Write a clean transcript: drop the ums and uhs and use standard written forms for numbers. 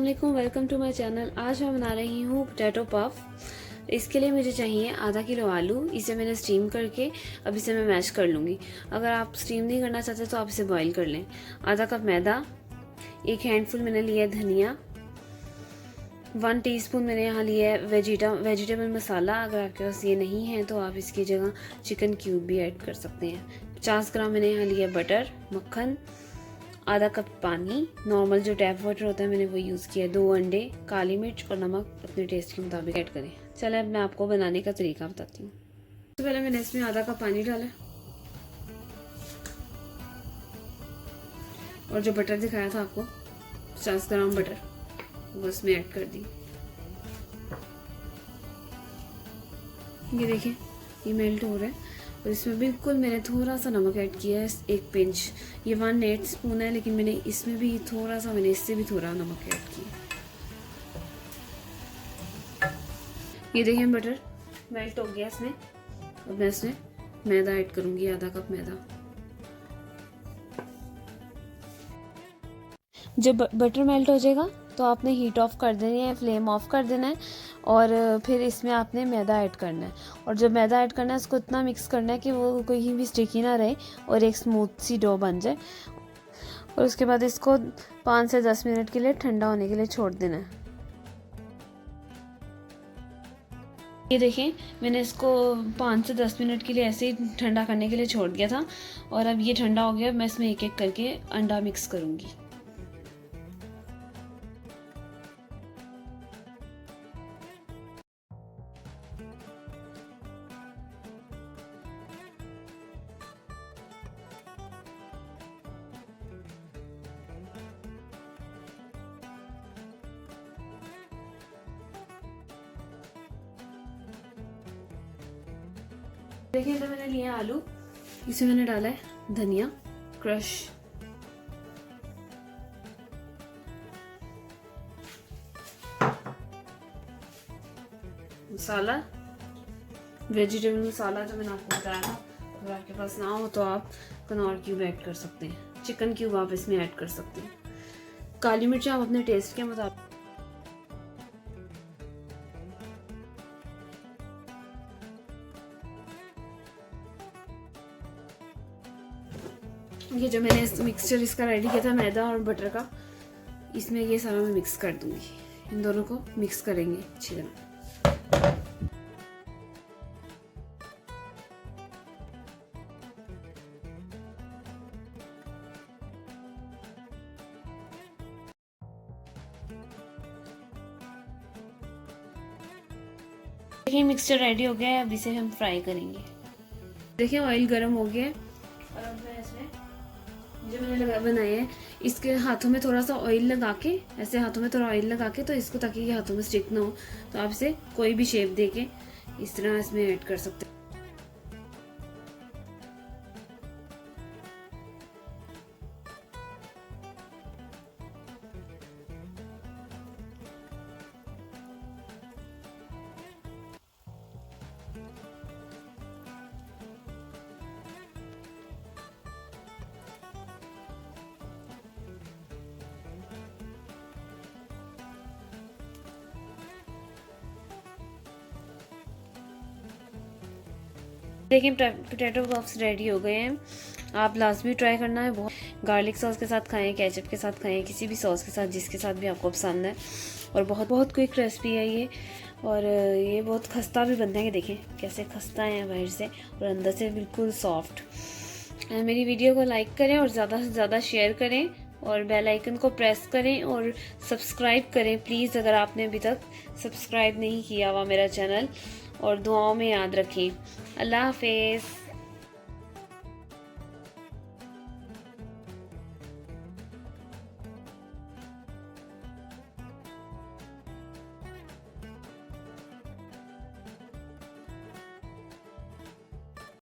वालेकुम, welcome to my channel. आज मैं बना रही हूँ पोटैटो पफ। इसके लिए मुझे चाहिए आधा किलो आलू। इसे मैंने स्टीम करके अब इसे मैं मैश कर लूँगी। अगर आप स्टीम नहीं करना चाहते तो आप इसे बॉईल कर लें। आधा कप मैदा, एक हैंडफुल मैंने लिया है धनिया, 1 टीस्पून मैंने यहाँ लिया है वेजिटेबल मसाला। अगर आपके पास ये नहीं है तो आप इसकी जगह चिकन क्यूब भी ऐड कर सकते हैं। 50 ग्राम मैंने यहाँ लिया बटर, मक्खन, आधा कप पानी, नॉर्मल जो टैप वाटर होता है मैंने वो यूज़ किया है, 2 अंडे, काली मिर्च और नमक अपने टेस्ट के मुताबिक ऐड करें। चले अब मैं आपको बनाने का तरीका बताती हूँ। सबसे पहले मैंने इसमें आधा कप पानी डाला और जो बटर दिखाया था आपको 50 ग्राम बटर वो इसमें ऐड कर दी। ये देखिए ये मेल्ट हो रहा है और इसमें बिल्कुल मैंने थोड़ा सा नमक ऐड किया है, 1 पिंच। ये 1/8 स्पून है लेकिन मैंने इसमें भी थोड़ा सा, मैंने इससे भी थोड़ा नमक ऐड किया। ये देखिए बटर मेल्ट हो गया इसमें। अब मैं इसमें मैदा ऐड करूँगी, आधा कप मैदा। जब बटर मेल्ट हो जाएगा तो आपने हीट ऑफ कर देनी है, फ्लेम ऑफ कर देना है और फिर इसमें आपने मैदा ऐड करना है। और जब मैदा ऐड करना है उसको इतना मिक्स करना है कि वो कहीं भी स्टिकी ना रहे और एक स्मूथ सी डो बन जाए। और उसके बाद इसको 5 से 10 मिनट के लिए ठंडा होने के लिए छोड़ देना है। ये देखें मैंने इसको 5 से 10 मिनट के लिए ऐसे ही ठंडा करने के लिए छोड़ दिया था और अब ये ठंडा हो गया। मैं इसमें एक एक करके अंडा मिक्स करूँगी। देखिए तो मैंने लिया आलू, इसे मैंने डाला है धनिया क्रश, मसाला, वेजिटेबल मसाला जो मैंने आपको बताया था। अगर आपके पास ना हो तो आप कनौर क्यूब ऐड कर सकते हैं, चिकन क्यूब आप इसमें ऐड कर सकते हैं, काली मिर्च आप अपने टेस्ट के मुताबिक। ये जो मैंने मिक्सचर इसका रेडी किया था मैदा और बटर का, इसमें ये सारा मैं मिक्स कर दूंगी। इन दोनों को मिक्स करेंगे अच्छी तरह। देखिए मिक्सचर रेडी हो गया है, अब इसे हम फ्राई करेंगे। देखिए ऑयल गर्म हो गया है और अब मैं इसमें जो मैंने बनाया है इसके हाथों में थोड़ा सा ऑयल लगा के, ऐसे हाथों में थोड़ा ऑयल लगा के, तो इसको ताकि ये हाथों में स्टिक ना हो तो आप इसे कोई भी शेप दे के इस तरह इसमें ऐड कर सकते हैं। देखिए पोटैटो पफ्स रेडी हो गए हैं। आप लाजमी ट्राई करना है। बहुत गार्लिक सॉस के साथ खाएं, केचप के साथ खाएं, किसी भी सॉस के साथ जिसके साथ भी आपको पसंद है। और बहुत बहुत क्विक रेसिपी है ये और ये बहुत खस्ता भी बनता है। देखें कैसे खस्ता है बाहर से और अंदर से बिल्कुल सॉफ्ट। मेरी वीडियो को लाइक करें और ज़्यादा से ज़्यादा शेयर करें और बेल आइकन को प्रेस करें और सब्सक्राइब करें प्लीज़, अगर आपने अभी तक सब्सक्राइब नहीं किया हुआ मेरा चैनल। और दुआओं में याद रखें। अल्लाह हाफिज़।